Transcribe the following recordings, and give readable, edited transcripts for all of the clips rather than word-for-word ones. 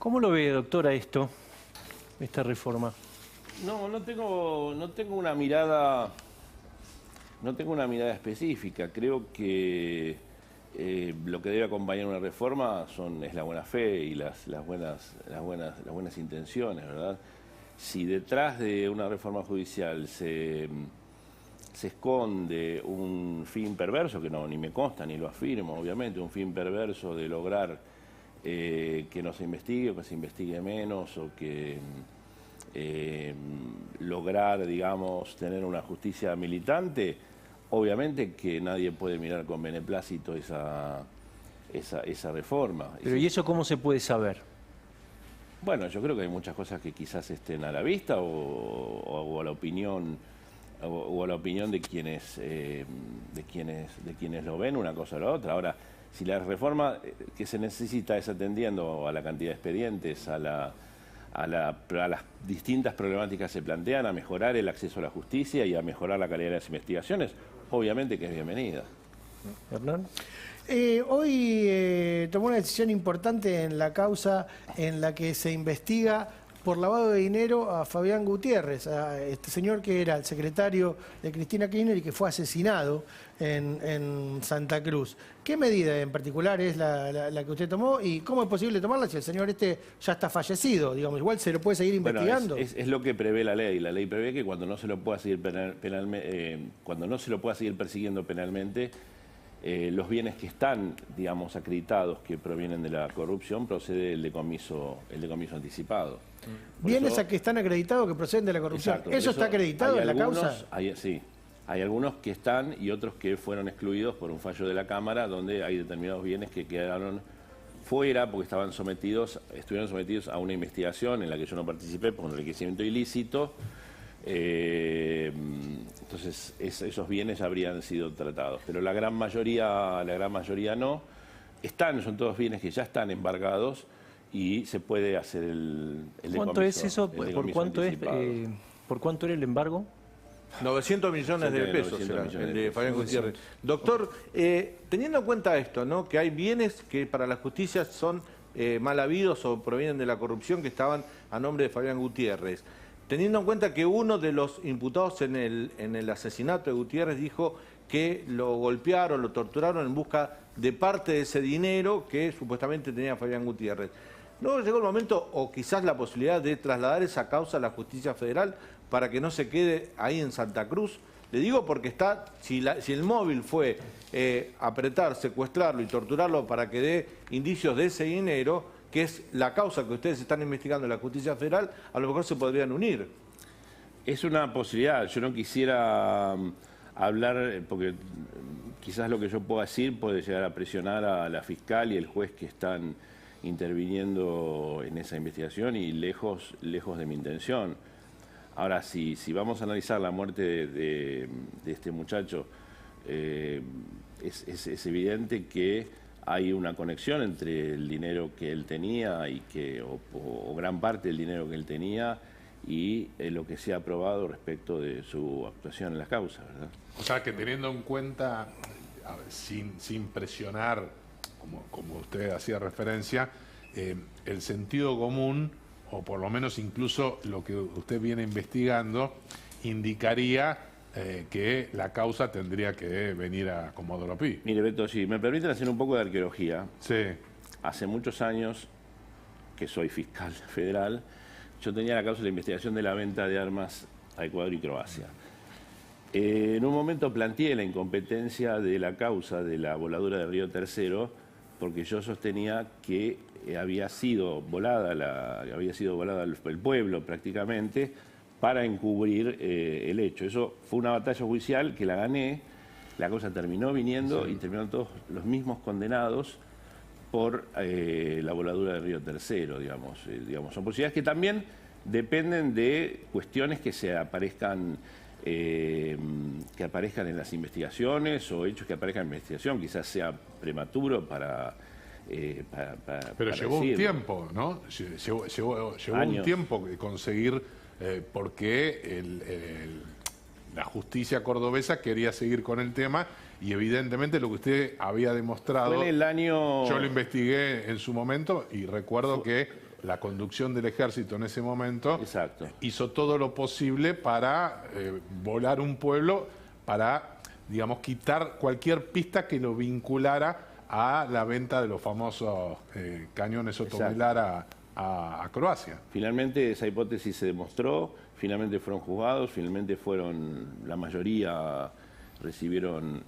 ¿Cómo lo ve, doctora, esta reforma? No tengo una mirada, específica. Creo que lo que debe acompañar una reforma es la buena fe y las buenas intenciones, ¿verdad? Si detrás de una reforma judicial se esconde un fin perverso, que ni me consta ni lo afirmo, obviamente, un fin perverso de lograr que no se investigue o que se investigue menos, o que lograr, digamos, tener una justicia militante, obviamente que nadie puede mirar con beneplácito esa reforma. Pero ¿y eso cómo se puede saber? Bueno, yo creo que hay muchas cosas que quizás estén a la vista o a la opinión de quienes lo ven, una cosa o la otra. Ahora, si la reforma que se necesita es atendiendo a la cantidad de expedientes, a las distintas problemáticas que se plantean, a mejorar el acceso a la justicia y a mejorar la calidad de las investigaciones, obviamente que es bienvenida. ¿Hernán? Hoy tomó una decisión importante en la causa en la que se investiga por lavado de dinero a Fabián Gutiérrez, a este señor que era el secretario de Cristina Kirchner y que fue asesinado en Santa Cruz. ¿Qué medida en particular es la que usted tomó y cómo es posible tomarla si el señor ya está fallecido? Digamos, igual se lo puede seguir investigando. Bueno, es lo que prevé la ley. La ley prevé que cuando no se lo pueda seguir persiguiendo penalmente, los bienes que están, digamos, acreditados que provienen de la corrupción, procede el decomiso anticipado. ¿Bienes que están acreditados que proceden de la corrupción? Exacto, ¿Eso está acreditado en la causa? Sí, hay algunos que están y otros que fueron excluidos por un fallo de la Cámara, donde hay determinados bienes que quedaron fuera porque estuvieron sometidos a una investigación en la que yo no participé por un enriquecimiento ilícito. Entonces esos bienes habrían sido tratados, pero la gran mayoría no. Son todos bienes que ya están embargados y se puede hacer el decomiso. ¿Cuánto es eso? ¿Por cuánto era el embargo? 900 millones de pesos será, el de Fabián Gutiérrez. Doctor, teniendo en cuenta esto, ¿no?, que hay bienes que para la justicia son mal habidos o provienen de la corrupción que estaban a nombre de Fabián Gutiérrez, teniendo en cuenta que uno de los imputados en el asesinato de Gutiérrez dijo que lo golpearon, lo torturaron en busca de parte de ese dinero que supuestamente tenía Fabián Gutiérrez, ¿no llegó el momento o quizás la posibilidad de trasladar esa causa a la justicia federal para que no se quede ahí en Santa Cruz? Le digo porque si el móvil fue apretar, secuestrarlo y torturarlo para que dé indicios de ese dinero, que es la causa que ustedes están investigando en la justicia federal, a lo mejor se podrían unir. Es una posibilidad. Yo no quisiera hablar, porque quizás lo que yo pueda decir puede llegar a presionar a la fiscal y el juez que están interviniendo en esa investigación, y lejos de mi intención. Ahora, si vamos a analizar la muerte de este muchacho, es evidente que hay una conexión entre el dinero que él tenía o gran parte del dinero que él tenía y lo que se ha aprobado respecto de su actuación en las causas, ¿verdad? O sea, que teniendo en cuenta, sin presionar, como usted hacía referencia, el sentido común, o por lo menos incluso lo que usted viene investigando, indicaría que la causa tendría que venir a Comodoro Pi. Mire, Beto, si me permiten hacer un poco de arqueología. Sí. Hace muchos años que soy fiscal federal, yo tenía la causa de la investigación de la venta de armas a Ecuador y Croacia. En un momento planteé la incompetencia de la causa de la voladura de Río Tercero, porque yo sostenía que había sido volada el pueblo prácticamente para encubrir el hecho. Eso fue una batalla judicial que la gané, la causa terminó viniendo, sí, y terminaron todos los mismos condenados por la voladura de Río Tercero, digamos. Son posibilidades que también dependen de cuestiones que aparezcan en las investigaciones o hechos que aparezcan en la investigación. Quizás sea prematuro para pero llevó un tiempo, ¿no? Llevó un tiempo conseguir, porque la justicia cordobesa quería seguir con el tema, y evidentemente lo que usted había demostrado... Fue en el año... Yo lo investigué en su momento y recuerdo que la conducción del ejército en ese momento, Exacto. hizo todo lo posible para volar un pueblo, para, digamos, quitar cualquier pista que lo vinculara a la venta de los famosos cañones Otomelar a Croacia. Finalmente esa hipótesis se demostró, finalmente fueron juzgados, finalmente la mayoría recibieron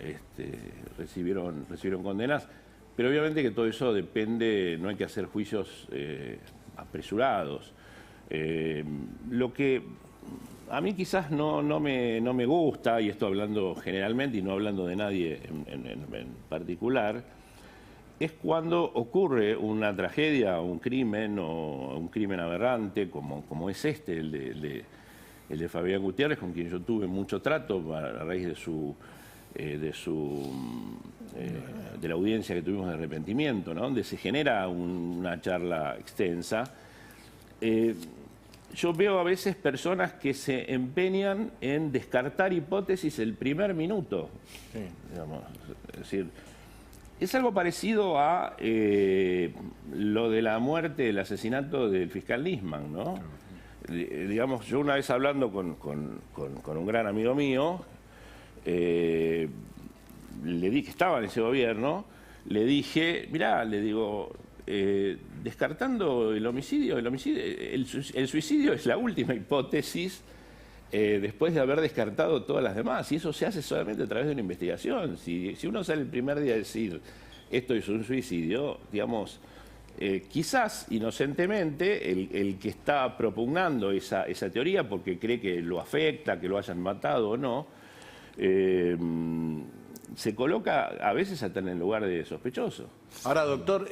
condenas, pero obviamente que todo eso depende, no hay que hacer juicios apresurados. Lo que a mí quizás no me gusta, y esto hablando generalmente y no hablando de nadie en particular, es cuando ocurre una tragedia, un crimen o un crimen aberrante, como es el de Fabián Gutiérrez, con quien yo tuve mucho trato a raíz de la audiencia que tuvimos de arrepentimiento, ¿no? Donde se genera una charla extensa. Yo veo a veces personas que se empeñan en descartar hipótesis el primer minuto. Sí. Digamos, es decir, es algo parecido a lo de la muerte, el asesinato del fiscal Nisman, ¿no? Digamos, yo una vez hablando con un gran amigo mío, le di que estaba en ese gobierno, le dije, mirá, le digo, descartando el suicidio es la última hipótesis después de haber descartado todas las demás, y eso se hace solamente a través de una investigación. Si uno sale el primer día a decir esto es un suicidio, digamos, quizás inocentemente el que está propugnando esa teoría porque cree que lo afecta, que lo hayan matado o no, se coloca a veces hasta en el lugar de sospechoso. Ahora, doctor,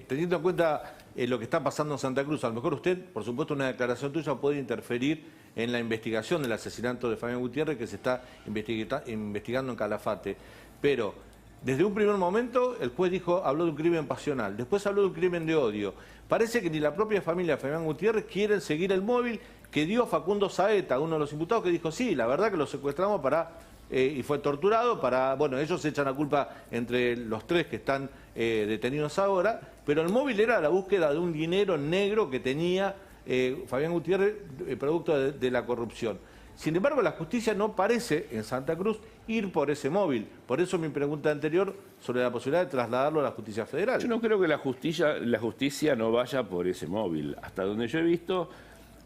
teniendo en cuenta lo que está pasando en Santa Cruz, a lo mejor usted, por supuesto, una declaración tuya puede interferir en la investigación del asesinato de Fabián Gutiérrez que se está investigando en Calafate, pero desde un primer momento el juez habló de un crimen pasional, después habló de un crimen de odio. Parece que ni la propia familia de Fabián Gutiérrez quieren seguir el móvil que dio Facundo Saeta, uno de los imputados, que dijo, sí, la verdad que lo secuestramos y fue torturado bueno, ellos se echan la culpa entre los tres que están detenidos ahora, pero el móvil era la búsqueda de un dinero negro que tenía Fabián Gutiérrez, producto de la corrupción. Sin embargo, la justicia no parece, en Santa Cruz, ir por ese móvil. Por eso mi pregunta anterior sobre la posibilidad de trasladarlo a la justicia federal. Yo no creo que la justicia no vaya por ese móvil. Hasta donde yo he visto,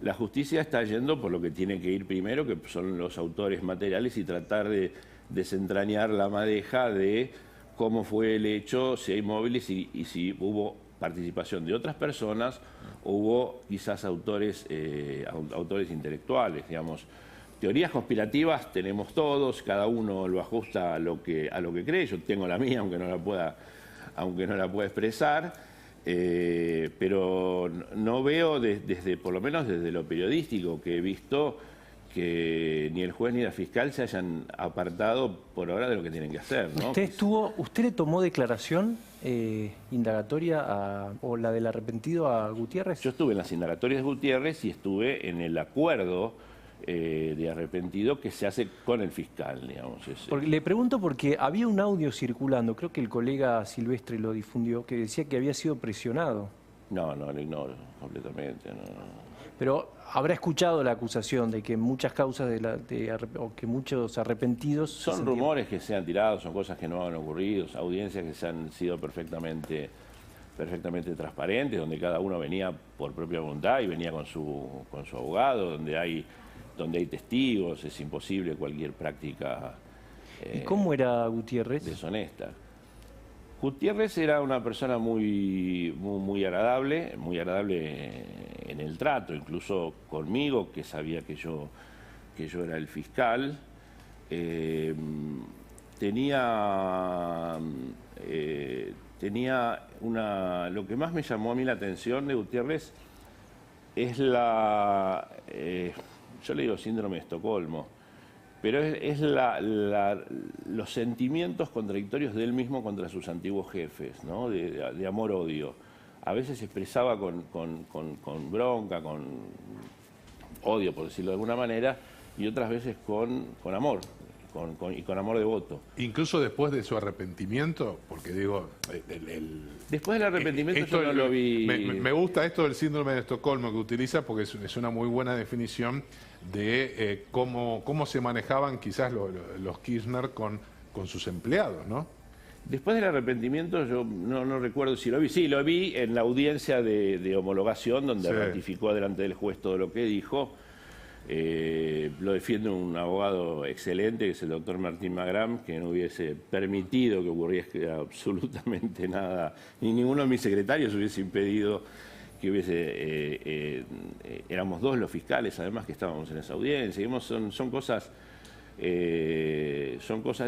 la justicia está yendo por lo que tiene que ir primero, que son los autores materiales, y tratar de desentrañar la madeja de cómo fue el hecho, si hay móviles y si hubo participación de otras personas o hubo quizás autores intelectuales, digamos. Teorías conspirativas tenemos todos, cada uno lo ajusta a lo que cree. Yo tengo la mía, aunque no la pueda expresar, pero no veo por lo menos desde lo periodístico que he visto, que ni el juez ni la fiscal se hayan apartado por ahora de lo que tienen que hacer, ¿no? ¿Usted le tomó declaración indagatoria o la del arrepentido a Gutiérrez? Yo estuve en las indagatorias de Gutiérrez y estuve en el acuerdo de arrepentido que se hace con el fiscal, digamos. Porque le pregunto porque había un audio circulando, creo que el colega Silvestre lo difundió, que decía que había sido presionado. No, lo ignoro completamente. No. Pero habrá escuchado la acusación de que muchas causas o que muchos arrepentidos... Son rumores que se han tirado, son cosas que no han ocurrido, audiencias que se han sido perfectamente transparentes, donde cada uno venía por propia voluntad y venía con su abogado, donde hay testigos, es imposible cualquier práctica ¿Y cómo era Gutiérrez? Deshonesta. Gutiérrez era una persona muy agradable en el trato, incluso conmigo, que sabía que yo era el fiscal. Lo que más me llamó a mí la atención de Gutiérrez es yo le digo síndrome de Estocolmo, pero es los sentimientos contradictorios de él mismo contra sus antiguos jefes, ¿no? De amor-odio. A veces se expresaba con bronca, con odio, por decirlo de alguna manera, y otras veces con amor. y con amor devoto. Incluso después de su arrepentimiento, porque digo... Después del arrepentimiento yo no lo vi... Me gusta esto del síndrome de Estocolmo que utiliza, porque es una muy buena definición de cómo se manejaban quizás los Kirchner con sus empleados, ¿no? Después del arrepentimiento yo no recuerdo si lo vi. Sí, lo vi en la audiencia de homologación, donde ratificó delante del juez todo lo que dijo. Lo defiende un abogado excelente, que es el doctor Martín Magram, que no hubiese permitido que ocurriese absolutamente nada, ni ninguno de mis secretarios hubiese impedido que hubiese... éramos dos los fiscales, además, que estábamos en esa audiencia. Digamos, son cosas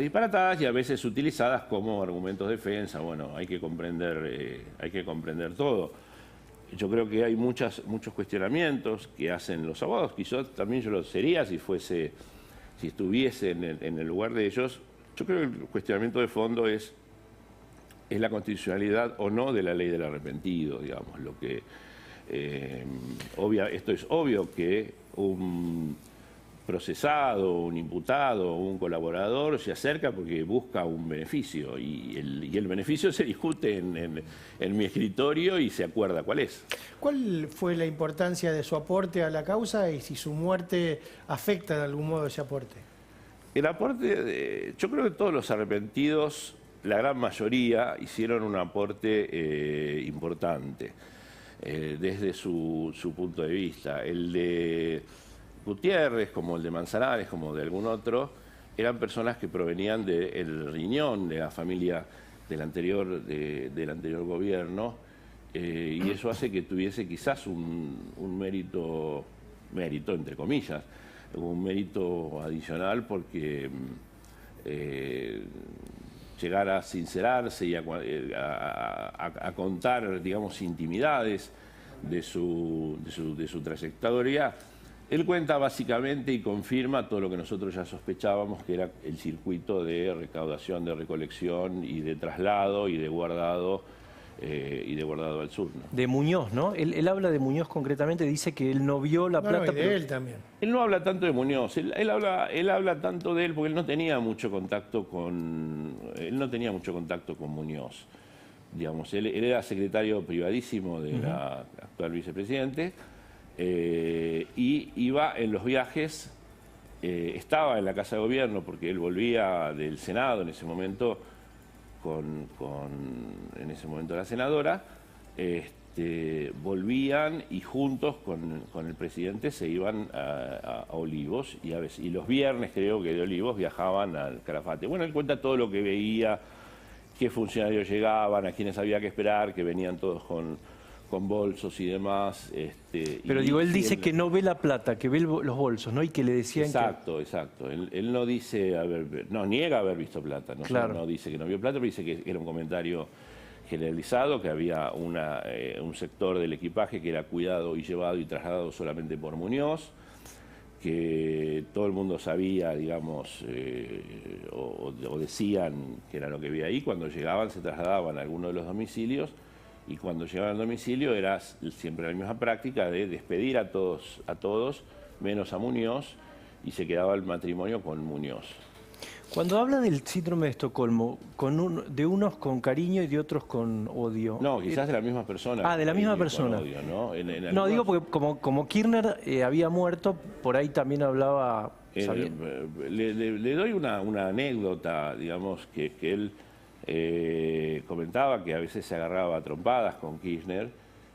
disparatadas y a veces utilizadas como argumentos de defensa. Bueno, hay que comprender todo. Yo creo que hay muchos cuestionamientos que hacen los abogados, quizás también yo lo sería si estuviese en el lugar de ellos. Yo creo que el cuestionamiento de fondo es la constitucionalidad o no de la ley del arrepentido, digamos. Esto es obvio que un procesado, un imputado, un colaborador se acerca porque busca un beneficio y el beneficio se discute en mi escritorio y se acuerda cuál es. ¿Cuál fue la importancia de su aporte a la causa y si su muerte afecta de algún modo ese aporte? El aporte, yo creo que todos los arrepentidos, la gran mayoría, hicieron un aporte importante desde su punto de vista. El de Gutiérrez, como el de Manzanares, como de algún otro, eran personas que provenían del riñón de la familia del anterior gobierno, y eso hace que tuviese quizás un mérito entre comillas, un mérito adicional porque llegar a sincerarse y a contar, digamos, intimidades de su trayectoria. Él cuenta básicamente y confirma todo lo que nosotros ya sospechábamos, que era el circuito de recaudación, de recolección y de traslado y de guardado al sur, ¿no? De Muñoz, ¿no? Él habla de Muñoz concretamente, dice que él no vio la plata. Y de él también. Él no habla tanto de Muñoz, él habla tanto de él porque él no tenía mucho contacto con Muñoz. Digamos, él era secretario privadísimo de la actual vicepresidente. Y iba en los viajes, estaba en la Casa de Gobierno porque él volvía del Senado en ese momento con la senadora, volvían y juntos con el presidente se iban a Olivos y los viernes creo que de Olivos viajaban al Calafate. Bueno, él cuenta todo lo que veía, qué funcionarios llegaban, a quienes había que esperar, que venían todos con bolsos y demás. Pero digo, él dice que no ve la plata, que ve los bolsos, ¿no? Y que le decían exacto. Él no dice, niega haber visto plata. Claro. No dice que no vio plata, pero dice que era un comentario generalizado, que había un sector del equipaje que era cuidado y llevado y trasladado solamente por Muñoz, que todo el mundo sabía, digamos, o decían que era lo que había ahí. Cuando llegaban se trasladaban a alguno de los domicilios. Y cuando llegaban al domicilio era siempre la misma práctica de despedir a todos menos a Muñoz, y se quedaba el matrimonio con Muñoz. Cuando habla del síndrome de Estocolmo, de unos con cariño y de otros con odio. No, quizás de la misma persona. Ah, de la misma persona. Odio, ¿no? No, digo porque como Kirchner había muerto, por ahí también hablaba... Le doy una anécdota, digamos, que él... comentaba que a veces se agarraba a trompadas con Kirchner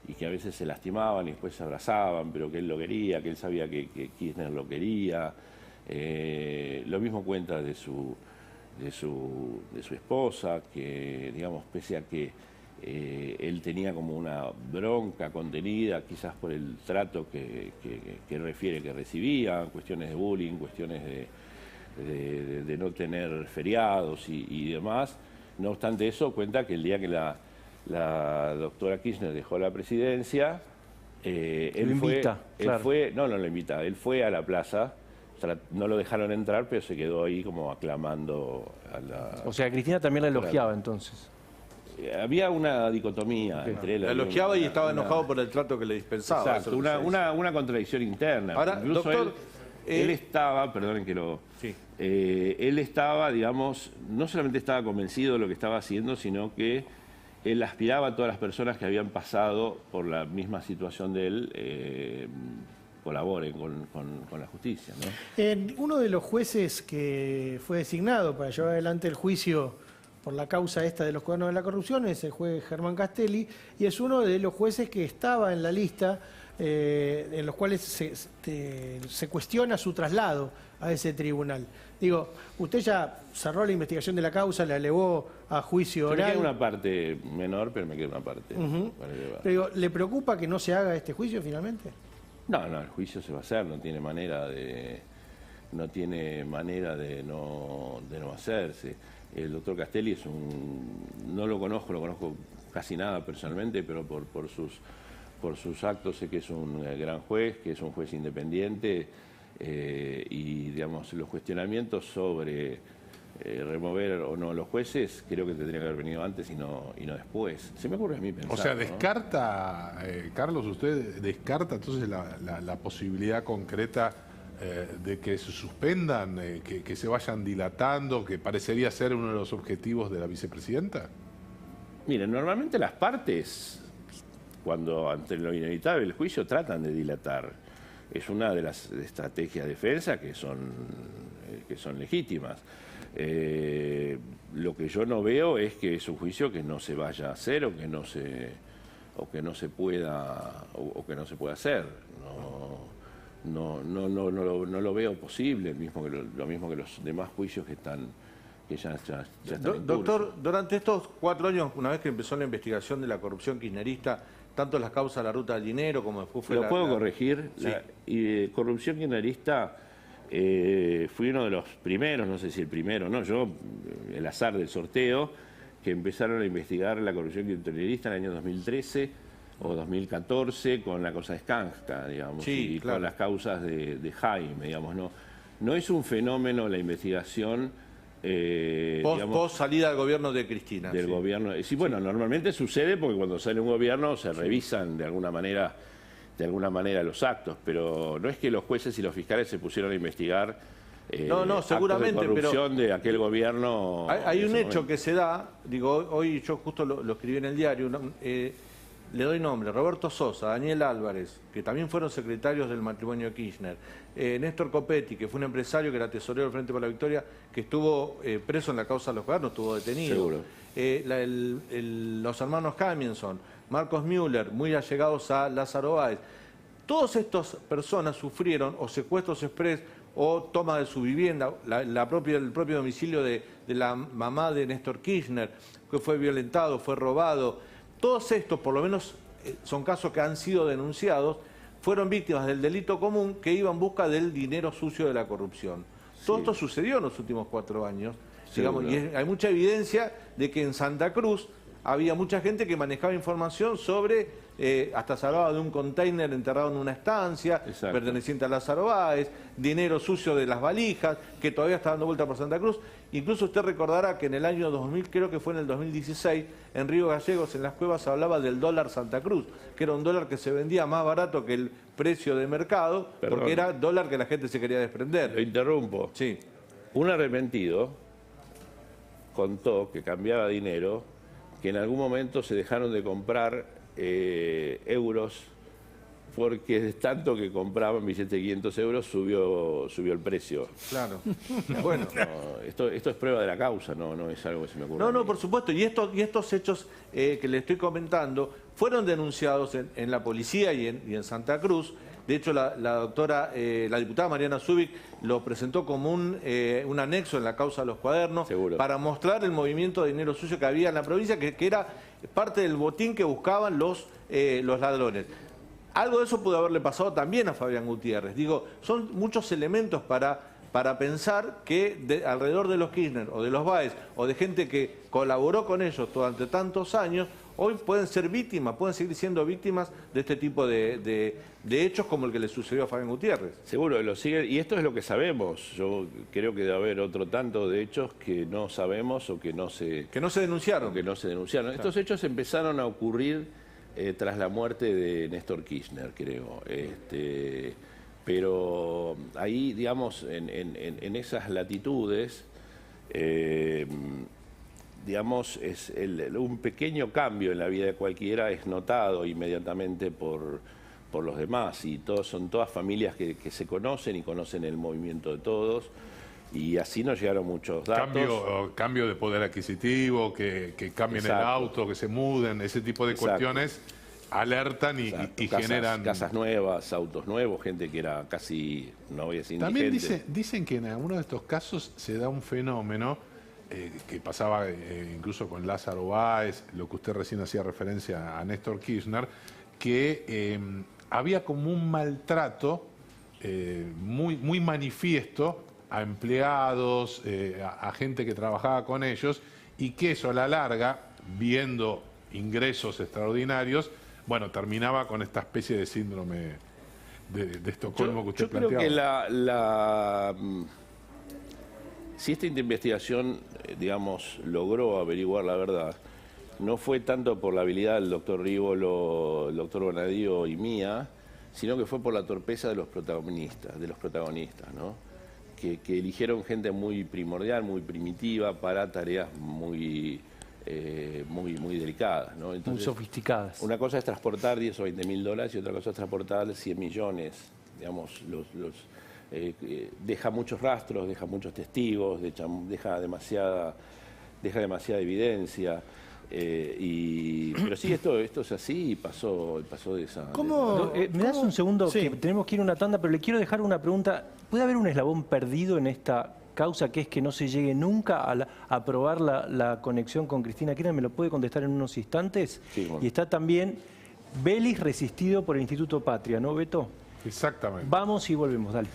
y que a veces se lastimaban y después se abrazaban, pero que él lo quería, que él sabía que Kirchner lo quería. Lo mismo cuenta de su esposa, que, digamos, pese a que él tenía como una bronca contenida, quizás por el trato que refiere que recibía, cuestiones de bullying, cuestiones de no tener feriados y demás. No obstante eso, cuenta que el día que la doctora Kirchner dejó la presidencia, él fue a la plaza, no lo dejaron entrar, pero se quedó ahí como aclamando a la... O sea, Cristina también la elogiaba entonces. Había una dicotomía entre él. La elogiaba y estaba enojado por el trato que le dispensaba. Exacto, una contradicción interna. Ahora, incluso doctor... Él estaba, perdonen que lo... Sí. él estaba, digamos, no solamente estaba convencido de lo que estaba haciendo, sino que él aspiraba a todas las personas que habían pasado por la misma situación de él, colaboren con la justicia, ¿no? Uno de los jueces que fue designado para llevar adelante el juicio por la causa esta de los cuadernos de la corrupción es el juez Germán Castelli, y es uno de los jueces que estaba en la lista en los cuales se cuestiona su traslado a ese tribunal. Digo, usted ya cerró la investigación de la causa, la elevó a juicio oral. Me queda una parte menor, pero me queda una parte. Pero digo, ¿le preocupa que no se haga este juicio finalmente? No, el juicio se va a hacer, no tiene manera de no hacerse. El doctor Castelli no lo conozco casi nada personalmente, pero por sus actos sé que es un gran juez, que es un juez independiente, y digamos los cuestionamientos sobre remover o no a los jueces creo que tendría que haber venido antes y no después. Se me ocurre a mí pensar. O sea, ¿no? descarta, Carlos, usted descarta entonces la posibilidad concreta de que se suspendan, que se vayan dilatando, que parecería ser uno de los objetivos de la vicepresidenta. Miren, normalmente las partes, cuando ante lo inevitable el juicio, tratan de dilatar. Es una de las estrategias de defensa que son legítimas. Lo que yo no veo es que es un juicio que no se vaya a hacer o que no se pueda hacer. No lo veo posible, lo mismo que los demás juicios que ya están en curso. Doctor, durante estos 4 años, una vez que empezó la investigación de la corrupción kirchnerista, tanto las causas de la ruta del dinero como después fue ¿Lo puedo corregir? Sí. Corrupción kirchnerista, fui uno de los primeros, no sé si el primero, no, yo, el azar del sorteo, que empezaron a investigar la corrupción kirchnerista en el año 2013 o 2014 con la causa de Skanska, digamos, sí, y claro, con las causas de Jaime, digamos, no es un fenómeno la investigación post salida del gobierno de Cristina. Del gobierno. Sí, bueno, normalmente sucede porque cuando sale un gobierno se revisan de alguna manera los actos, pero no es que los jueces y los fiscales se pusieron a investigar seguramente, actos de corrupción pero de aquel gobierno. Hay un hecho que se da, digo, hoy yo justo lo escribí en el diario, le doy nombre, Roberto Sosa, Daniel Álvarez, que también fueron secretarios del matrimonio Kirchner, Néstor Copetti, que fue un empresario que era tesorero del Frente por la Victoria, que estuvo preso en la causa de los gobiernos, estuvo detenido. Seguro. Los hermanos Camionson, Marcos Müller, muy allegados a Lázaro Báez. Todas estas personas sufrieron o secuestros express o toma de su vivienda, el propio domicilio de la mamá de Néstor Kirchner, que fue violentado, fue robado. Todos estos, por lo menos son casos que han sido denunciados, fueron víctimas del delito común que iba en busca del dinero sucio de la corrupción. Todo esto sucedió en los últimos 4 años, digamos, y hay mucha evidencia de que en Santa Cruz había mucha gente que manejaba información sobre, hasta se hablaba de un container enterrado en una estancia, perteneciente a Lázaro Báez, dinero sucio de las valijas, que todavía está dando vuelta por Santa Cruz. Incluso usted recordará que en el año 2000, creo que fue en el 2016, en Río Gallegos, en las cuevas, se hablaba del dólar Santa Cruz, que era un dólar que se vendía más barato que el precio de mercado, porque era dólar que la gente se quería desprender. Lo interrumpo. Sí. Un arrepentido contó que cambiaba dinero, que en algún momento se dejaron de comprar euros porque de tanto que compraban billetes de 500 euros subió el precio. Claro. Bueno. Esto es prueba de la causa, no es algo que se me ocurre. No, por supuesto. Y estos hechos que le estoy comentando fueron denunciados en la policía y en Santa Cruz. De hecho, la diputada Mariana Zubik lo presentó como un anexo en la causa de los cuadernos. Seguro. Para mostrar el movimiento de dinero sucio que había en la provincia, que era parte del botín que buscaban los ladrones. Algo de eso pudo haberle pasado también a Fabián Gutiérrez. Digo, son muchos elementos para pensar que alrededor de los Kirchner o de los Báez o de gente que colaboró con ellos durante tantos años, hoy pueden ser víctimas, pueden seguir siendo víctimas de este tipo de hechos como el que le sucedió a Fabián Gutiérrez. Seguro, lo sigue, y esto es lo que sabemos. Yo creo que debe haber otro tanto de hechos que no sabemos o que no se denunciaron. Claro. Estos hechos empezaron a ocurrir tras la muerte de Néstor Kirchner, creo. Pero ahí, digamos, en esas latitudes, digamos, un pequeño cambio en la vida de cualquiera es notado inmediatamente por los demás, y son todas familias que se conocen y conocen el movimiento de todos, y así nos llegaron muchos datos. Cambio de poder adquisitivo, que cambien Exacto. el auto, que se muden, ese tipo de Exacto. cuestiones alertan y generan... Casas nuevas, autos nuevos, gente que era casi, no voy a decir También indigente. dicen que en algunos de estos casos se da un fenómeno que pasaba incluso con Lázaro Báez, lo que usted recién hacía referencia a Néstor Kirchner, que había como un maltrato muy manifiesto a empleados, a gente que trabajaba con ellos, y que eso a la larga, viendo ingresos extraordinarios, bueno, terminaba con esta especie de síndrome de Estocolmo que usted planteaba. Creo que si esta investigación, digamos, logró averiguar la verdad, no fue tanto por la habilidad del doctor Rívolo, el doctor Bonadío y mía, sino que fue por la torpeza de los protagonistas, ¿no? Que eligieron gente muy primordial, muy primitiva para tareas muy delicadas, ¿no? Entonces, muy sofisticadas. una cosa es transportar 10 o 20 mil dólares y otra cosa es transportar 100 millones. Digamos, deja muchos rastros, deja muchos testigos, deja demasiada evidencia. Pero sí, esto es así y pasó de esa... ¿Cómo? ¿Me das un segundo? Sí. Que tenemos que ir a una tanda, pero le quiero dejar una pregunta. ¿Puede haber un eslabón perdido en esta causa, que es que no se llegue nunca a probar la conexión con Cristina Kirchner? ¿Me lo puede contestar en unos instantes? Sí, bueno. Y está también Vélez resistido por el Instituto Patria, ¿no, Beto? Exactamente. Vamos y volvemos, dale.